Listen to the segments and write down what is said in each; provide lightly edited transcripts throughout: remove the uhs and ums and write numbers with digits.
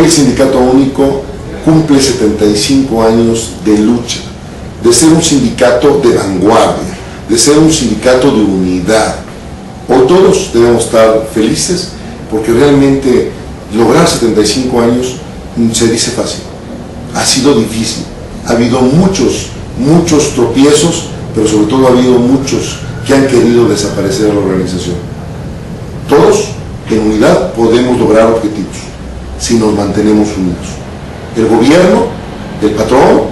Hoy el Sindicato Único cumple 75 años de lucha, de ser un sindicato de vanguardia, de ser un sindicato de unidad. Hoy todos debemos estar felices porque realmente lograr 75 años se dice fácil. Ha sido difícil, ha habido muchos tropiezos, pero sobre todo ha habido muchos que han querido desaparecer a la organización. Todos en unidad podemos lograr objetivos si nos mantenemos unidos. El gobierno, el patrón,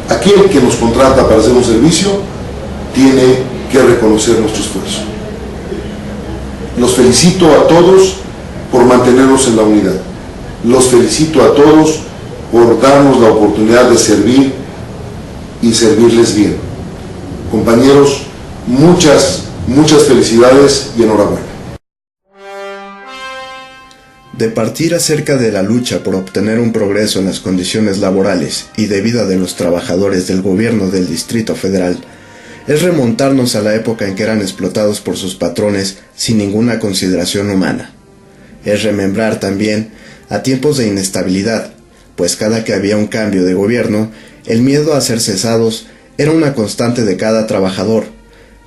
aquel que nos contrata para hacer un servicio, tiene que reconocer nuestro esfuerzo. Los felicito a todos por mantenernos en la unidad. Los felicito a todos por darnos la oportunidad de servir y servirles bien. Compañeros, muchas felicidades y enhorabuena. De partir acerca de la lucha por obtener un progreso en las condiciones laborales y de vida de los trabajadores del gobierno del Distrito Federal, es remontarnos a la época en que eran explotados por sus patrones sin ninguna consideración humana. Es remembrar también a tiempos de inestabilidad, pues cada que había un cambio de gobierno, el miedo a ser cesados era una constante de cada trabajador,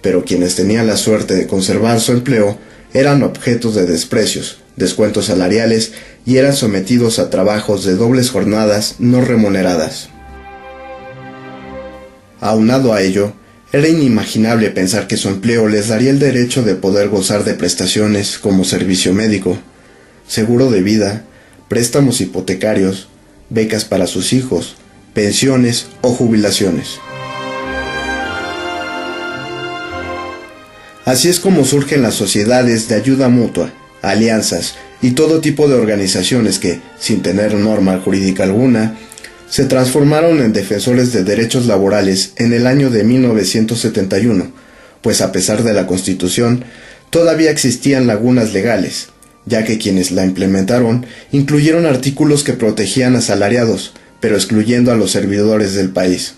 pero quienes tenían la suerte de conservar su empleo eran objetos de desprecios, descuentos salariales y eran sometidos a trabajos de dobles jornadas no remuneradas. Aunado a ello, era inimaginable pensar que su empleo les daría el derecho de poder gozar de prestaciones como servicio médico, seguro de vida, préstamos hipotecarios, becas para sus hijos, pensiones o jubilaciones. Así es como surgen las sociedades de ayuda mutua, alianzas y todo tipo de organizaciones que, sin tener norma jurídica alguna, se transformaron en defensores de derechos laborales en el año de 1971, pues a pesar de la Constitución, todavía existían lagunas legales, ya que quienes la implementaron incluyeron artículos que protegían a asalariados, pero excluyendo a los servidores del país.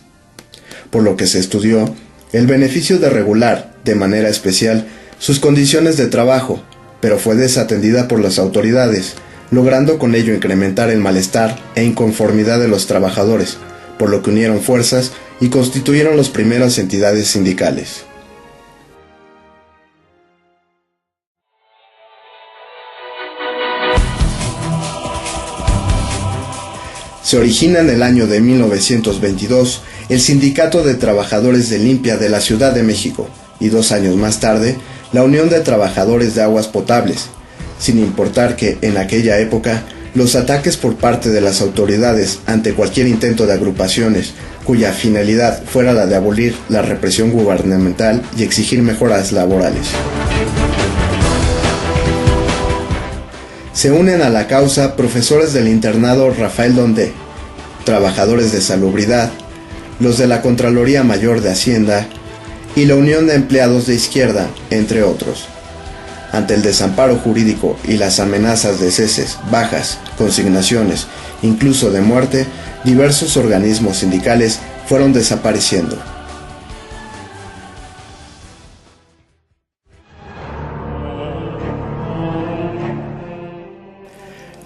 Por lo que se estudió el beneficio de regular, de manera especial, sus condiciones de trabajo, pero fue desatendida por las autoridades, logrando con ello incrementar el malestar e inconformidad de los trabajadores, por lo que unieron fuerzas y constituyeron las primeras entidades sindicales. Se origina en el año de 1922 el Sindicato de Trabajadores de Limpia de la Ciudad de México y 2 años más tarde la Unión de Trabajadores de Aguas Potables, sin importar que en aquella época los ataques por parte de las autoridades ante cualquier intento de agrupaciones cuya finalidad fuera la de abolir la represión gubernamental y exigir mejoras laborales. Se unen a la causa profesores del internado Rafael Donde, trabajadores de salubridad, los de la Contraloría Mayor de Hacienda y la Unión de Empleados de Izquierda, entre otros. Ante el desamparo jurídico y las amenazas de ceses, bajas, consignaciones, incluso de muerte, diversos organismos sindicales fueron desapareciendo.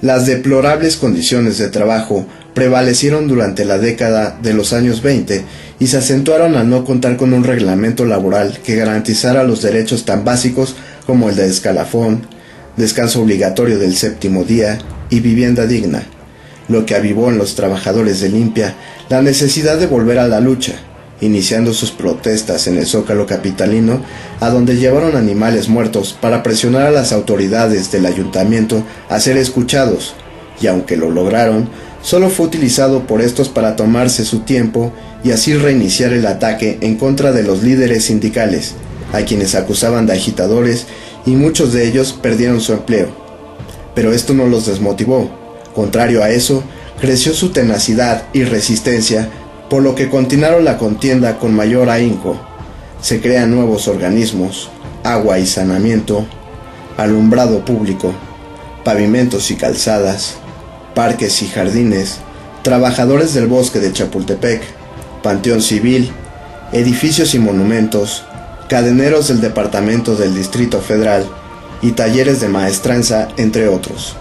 Las deplorables condiciones de trabajo prevalecieron durante la década de los años 20 y se acentuaron al no contar con un reglamento laboral que garantizara los derechos tan básicos como el de escalafón, descanso obligatorio del 7º día y vivienda digna, lo que avivó en los trabajadores de Limpia la necesidad de volver a la lucha, iniciando sus protestas en el Zócalo capitalino, a donde llevaron animales muertos para presionar a las autoridades del ayuntamiento a ser escuchados, y aunque lo lograron, solo fue utilizado por estos para tomarse su tiempo y así reiniciar el ataque en contra de los líderes sindicales, a quienes acusaban de agitadores y muchos de ellos perdieron su empleo. Pero esto no los desmotivó, contrario a eso, creció su tenacidad y resistencia, por lo que continuaron la contienda con mayor ahínco. Se crean nuevos organismos, agua y saneamiento, alumbrado público, pavimentos y calzadas, parques y jardines, trabajadores del bosque de Chapultepec, panteón civil, edificios y monumentos, cadeneros del Departamento del Distrito Federal y talleres de maestranza, entre otros.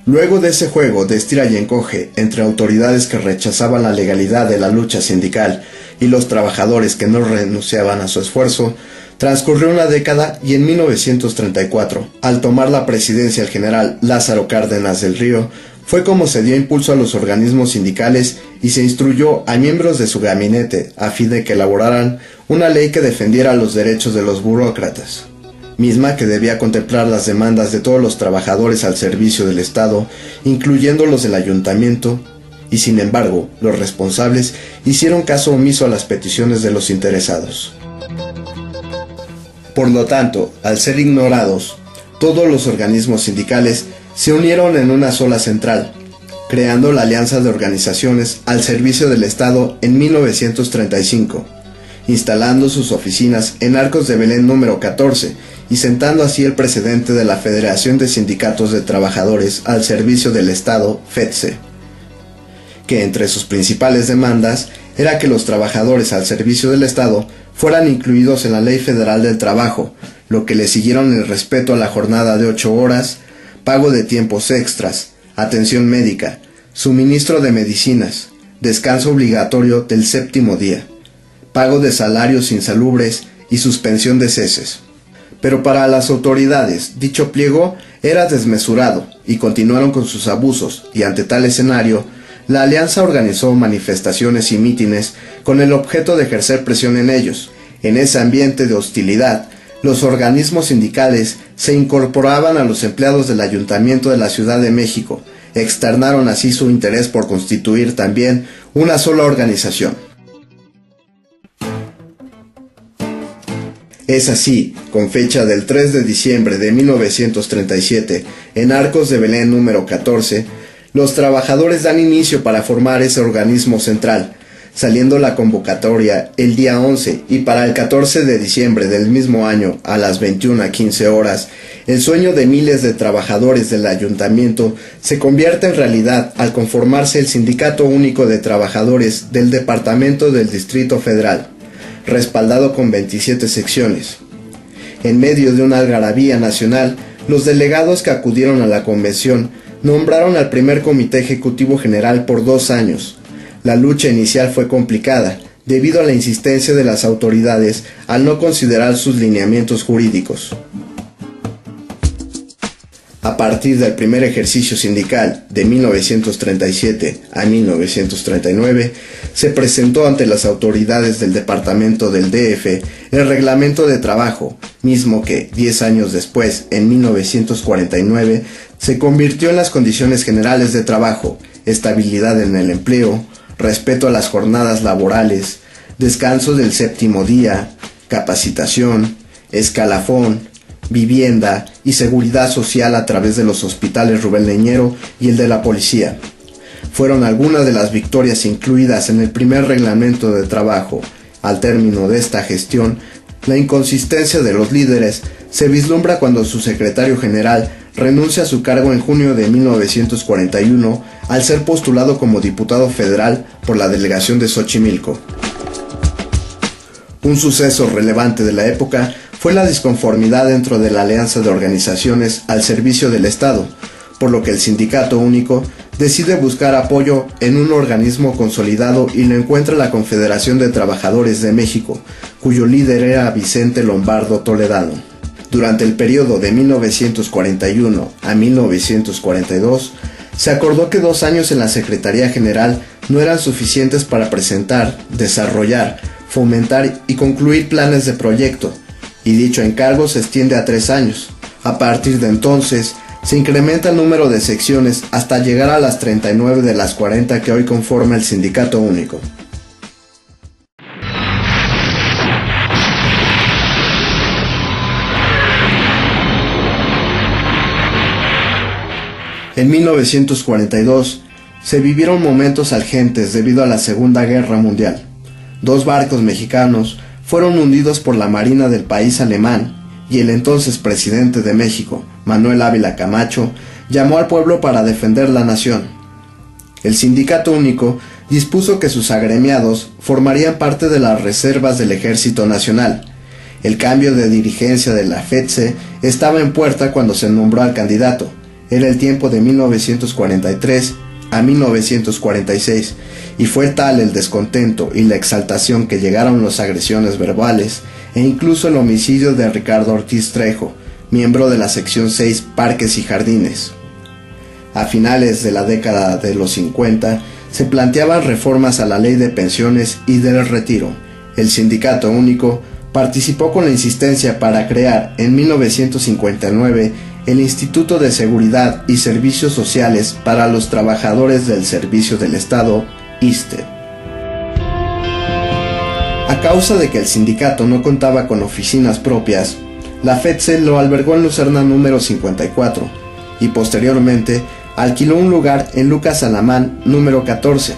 Luego de ese juego de estira y encoge entre autoridades que rechazaban la legalidad de la lucha sindical y los trabajadores que no renunciaban a su esfuerzo, transcurrió una década y en 1934, al tomar la presidencia el general Lázaro Cárdenas del Río, fue como se dio impulso a los organismos sindicales y se instruyó a miembros de su gabinete a fin de que elaboraran una ley que defendiera los derechos de los burócratas, misma que debía contemplar las demandas de todos los trabajadores al servicio del Estado, incluyendo los del ayuntamiento, y sin embargo, los responsables hicieron caso omiso a las peticiones de los interesados. Por lo tanto, al ser ignorados, todos los organismos sindicales se unieron en una sola central, creando la Alianza de Organizaciones al Servicio del Estado en 1935, instalando sus oficinas en Arcos de Belén número 14 y sentando así el precedente de la Federación de Sindicatos de Trabajadores al Servicio del Estado, FETSE, que entre sus principales demandas era que los trabajadores al servicio del Estado fueran incluidos en la Ley Federal del Trabajo, lo que le siguieron el respeto a la jornada de 8 horas, pago de tiempos extras, atención médica, suministro de medicinas, descanso obligatorio del 7º día, pago de salarios insalubres y suspensión de ceses. Pero para las autoridades, dicho pliego era desmesurado y continuaron con sus abusos, y ante tal escenario, la alianza organizó manifestaciones y mítines con el objeto de ejercer presión en ellos. En ese ambiente de hostilidad, los organismos sindicales se incorporaban a los empleados del Ayuntamiento de la Ciudad de México, externaron así su interés por constituir también una sola organización. Es así, con fecha del 3 de diciembre de 1937, en Arcos de Belén número 14, los trabajadores dan inicio para formar ese organismo central, saliendo la convocatoria el día 11 y para el 14 de diciembre del mismo año a las 21:15 horas, el sueño de miles de trabajadores del ayuntamiento se convierte en realidad al conformarse el Sindicato Único de Trabajadores del Departamento del Distrito Federal, respaldado con 27 secciones. En medio de una algarabía nacional, los delegados que acudieron a la convención nombraron al primer comité ejecutivo general por 2 años. La lucha inicial fue complicada, debido a la insistencia de las autoridades al no considerar sus lineamientos jurídicos. A partir del primer ejercicio sindical de 1937 a 1939, se presentó ante las autoridades del departamento del DF el reglamento de trabajo, mismo que, 10 años después, en 1949, se convirtió en las condiciones generales de trabajo, estabilidad en el empleo, respeto a las jornadas laborales, descanso del 7º día, capacitación, escalafón, vivienda y seguridad social a través de los hospitales Rubén Leñero y el de la policía. Fueron algunas de las victorias incluidas en el primer reglamento de trabajo. Al término de esta gestión, la inconsistencia de los líderes se vislumbra cuando su secretario general renuncia a su cargo en junio de 1941 al ser postulado como diputado federal por la delegación de Xochimilco. Un suceso relevante de la época fue la disconformidad dentro de la Alianza de Organizaciones al Servicio del Estado, por lo que el Sindicato Único decide buscar apoyo en un organismo consolidado y lo encuentra la Confederación de Trabajadores de México, cuyo líder era Vicente Lombardo Toledano. Durante el periodo de 1941 a 1942, se acordó que 2 años en la Secretaría General no eran suficientes para presentar, desarrollar, fomentar y concluir planes de proyecto, y dicho encargo se extiende a 3 años. A partir de entonces, se incrementa el número de secciones hasta llegar a las 39 de las 40 que hoy conforma el Sindicato Único. En 1942 se vivieron momentos algentes debido a la Segunda Guerra Mundial. 2 barcos mexicanos fueron hundidos por la marina del país alemán y el entonces presidente de México, Manuel Ávila Camacho, llamó al pueblo para defender la nación. El Sindicato Único dispuso que sus agremiados formarían parte de las reservas del Ejército Nacional. El cambio de dirigencia de la FETSE estaba en puerta cuando se nombró al candidato, Era el tiempo de 1943 a 1946, y fue tal el descontento y la exaltación que llegaron las agresiones verbales e incluso el homicidio de Ricardo Ortiz Trejo, miembro de la sección 6 Parques y Jardines. A finales de la década de los 50 se planteaban reformas a la ley de pensiones y del retiro. El Sindicato Único participó con la insistencia para crear en 1959 el Instituto de Seguridad y Servicios Sociales para los Trabajadores del Servicio del Estado, ISSSTE. A causa de que el sindicato no contaba con oficinas propias, la FETSE lo albergó en Lucerna número 54 y posteriormente alquiló un lugar en Lucas Alamán número 14.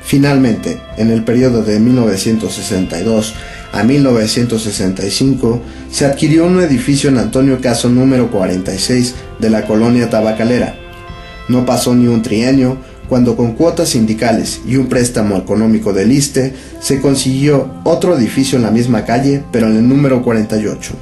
Finalmente, en el periodo de 1962 a 1965, se adquirió un edificio en Antonio Caso número 46 de la colonia tabacalera. No pasó ni un trienio cuando, con cuotas sindicales y un préstamo económico del ISSSTE, se consiguió otro edificio en la misma calle, pero en el número 48.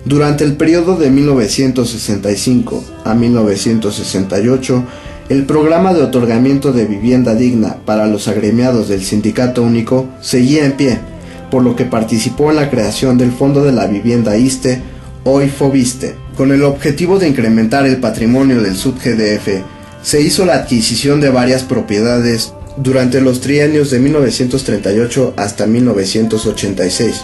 Durante el periodo de 1965 a 1968, el programa de otorgamiento de vivienda digna para los agremiados del Sindicato Único seguía en pie, por lo que participó en la creación del Fondo de la Vivienda ISSSTE, hoy FOVISSSTE. Con el objetivo de incrementar el patrimonio del SUTGDF, se hizo la adquisición de varias propiedades durante los trienios de 1938 hasta 1986.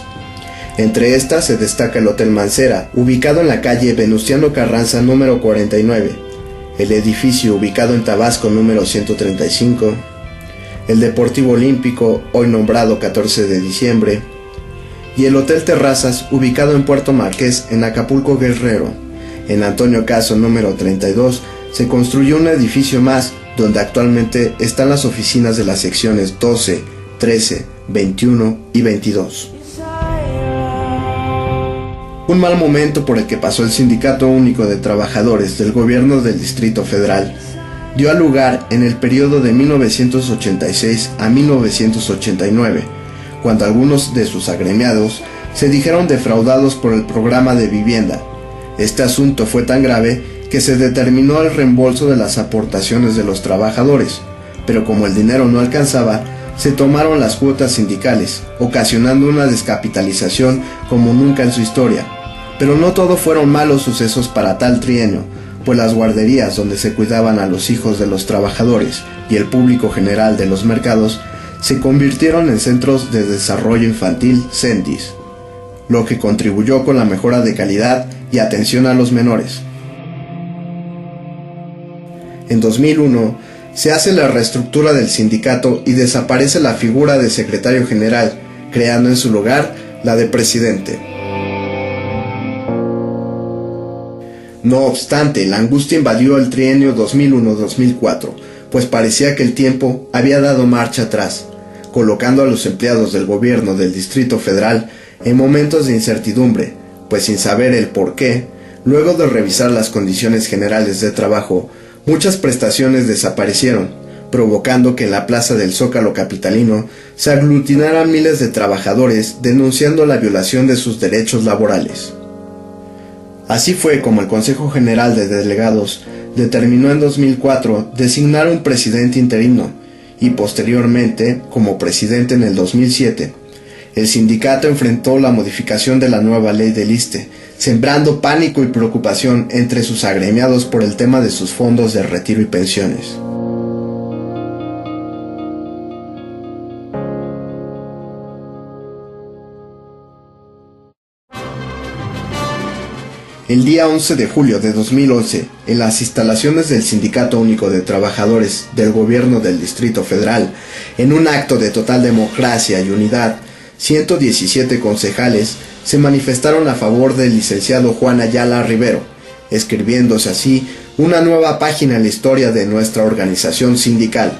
Entre estas se destaca el Hotel Mancera, ubicado en la calle Venustiano Carranza número 49, el edificio ubicado en Tabasco número 135, el Deportivo Olímpico, hoy nombrado 14 de diciembre, y el Hotel Terrazas, ubicado en Puerto Marqués, en Acapulco, Guerrero. En Antonio Caso número 32 se construyó un edificio más, donde actualmente están las oficinas de las secciones 12, 13, 21 y 22. Un mal momento por el que pasó el Sindicato Único de Trabajadores del Gobierno del Distrito Federal dio lugar en el periodo de 1986 a 1989, cuando algunos de sus agremiados se dijeron defraudados por el programa de vivienda. Este asunto fue tan grave que se determinó el reembolso de las aportaciones de los trabajadores, pero como el dinero no alcanzaba, se tomaron las cuotas sindicales, ocasionando una descapitalización como nunca en su historia. Pero no todo fueron malos sucesos para tal trienio, pues las guarderías donde se cuidaban a los hijos de los trabajadores y el público general de los mercados se convirtieron en centros de desarrollo infantil CENTIS, lo que contribuyó con la mejora de calidad y atención a los menores. En 2001 se hace la reestructura del sindicato y desaparece la figura de secretario general, creando en su lugar la de presidente. No obstante, la angustia invadió el trienio 2001-2004, pues parecía que el tiempo había dado marcha atrás, colocando a los empleados del gobierno del Distrito Federal en momentos de incertidumbre, pues sin saber el por qué, luego de revisar las condiciones generales de trabajo, muchas prestaciones desaparecieron, provocando que en la plaza del Zócalo capitalino se aglutinaran miles de trabajadores denunciando la violación de sus derechos laborales. Así fue como el Consejo General de Delegados determinó en 2004 designar un presidente interino y posteriormente como presidente en el 2007. El sindicato enfrentó la modificación de la nueva ley del ISSSTE, sembrando pánico y preocupación entre sus agremiados por el tema de sus fondos de retiro y pensiones. El día 11 de julio de 2011, en las instalaciones del Sindicato Único de Trabajadores del Gobierno del Distrito Federal, en un acto de total democracia y unidad, 117 concejales se manifestaron a favor del licenciado Juan Ayala Rivero, escribiéndose así una nueva página en la historia de nuestra organización sindical.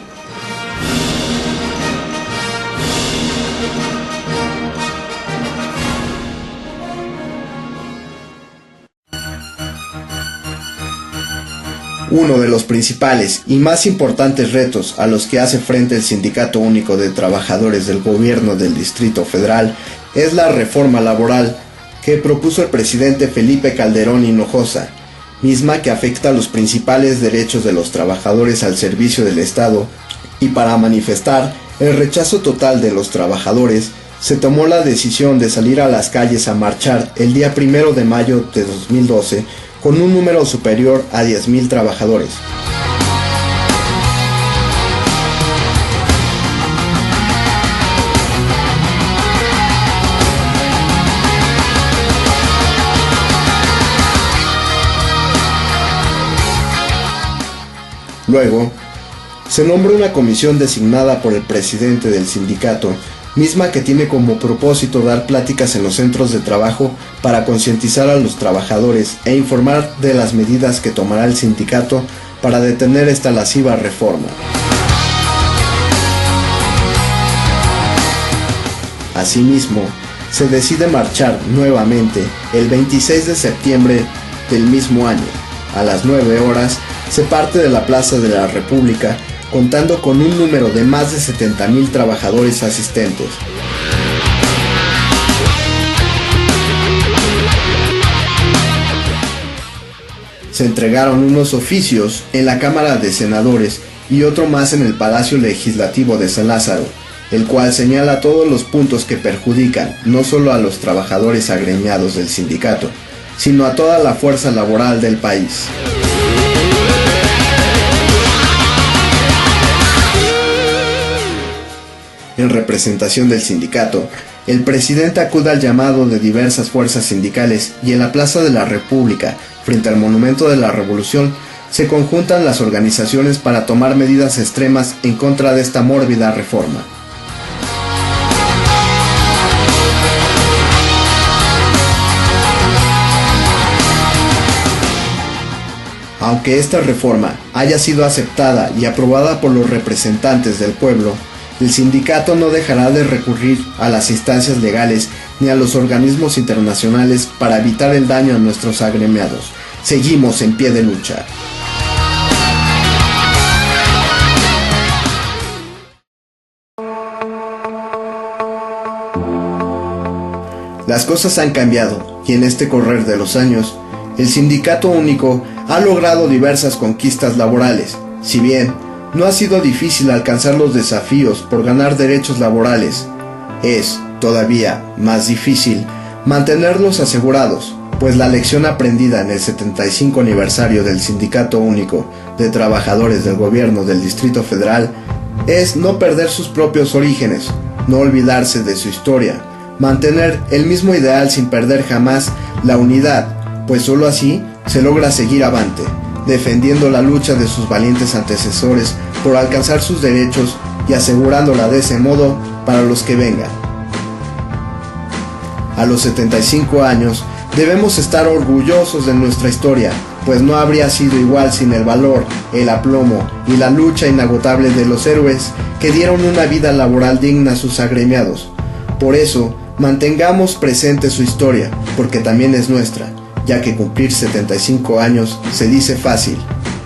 Uno de los principales y más importantes retos a los que hace frente el Sindicato Único de Trabajadores del Gobierno del Distrito Federal es la reforma laboral que propuso el presidente Felipe Calderón Hinojosa, misma que afecta los principales derechos de los trabajadores al servicio del Estado, y para manifestar el rechazo total de los trabajadores, se tomó la decisión de salir a las calles a marchar el día 1 de mayo de 2012 con un número superior a 10,000 trabajadores. Luego, se nombra una comisión designada por el presidente del sindicato, misma que tiene como propósito dar pláticas en los centros de trabajo para concientizar a los trabajadores e informar de las medidas que tomará el sindicato para detener esta lasciva reforma. Asimismo, se decide marchar nuevamente el 26 de septiembre del mismo año. A las 9 horas se parte de la Plaza de la República, contando con un número de más de 70,000 trabajadores asistentes. Se entregaron unos oficios en la Cámara de Senadores y otro más en el Palacio Legislativo de San Lázaro, el cual señala todos los puntos que perjudican no solo a los trabajadores agremiados del sindicato, sino a toda la fuerza laboral del país. En representación del sindicato, el presidente acude al llamado de diversas fuerzas sindicales y en la Plaza de la República, frente al Monumento de la Revolución, se conjuntan las organizaciones para tomar medidas extremas en contra de esta mórbida reforma. Aunque esta reforma haya sido aceptada y aprobada por los representantes del pueblo, el sindicato no dejará de recurrir a las instancias legales ni a los organismos internacionales para evitar el daño a nuestros agremiados. Seguimos en pie de lucha. Las cosas han cambiado y en este correr de los años, el Sindicato Único ha logrado diversas conquistas laborales. Si bien no ha sido difícil alcanzar los desafíos por ganar derechos laborales, es todavía más difícil mantenerlos asegurados, pues la lección aprendida en el 75 aniversario del Sindicato Único de Trabajadores del Gobierno del Distrito Federal es no perder sus propios orígenes, no olvidarse de su historia, mantener el mismo ideal sin perder jamás la unidad, pues solo así se logra seguir avante, defendiendo la lucha de sus valientes antecesores por alcanzar sus derechos y asegurándola de ese modo para los que vengan. A los 75 años debemos estar orgullosos de nuestra historia, pues no habría sido igual sin el valor, el aplomo y la lucha inagotable de los héroes que dieron una vida laboral digna a sus agremiados. Por eso, mantengamos presente su historia, porque también es nuestra, ya que cumplir 75 años se dice fácil,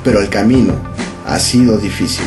pero el camino ha sido difícil.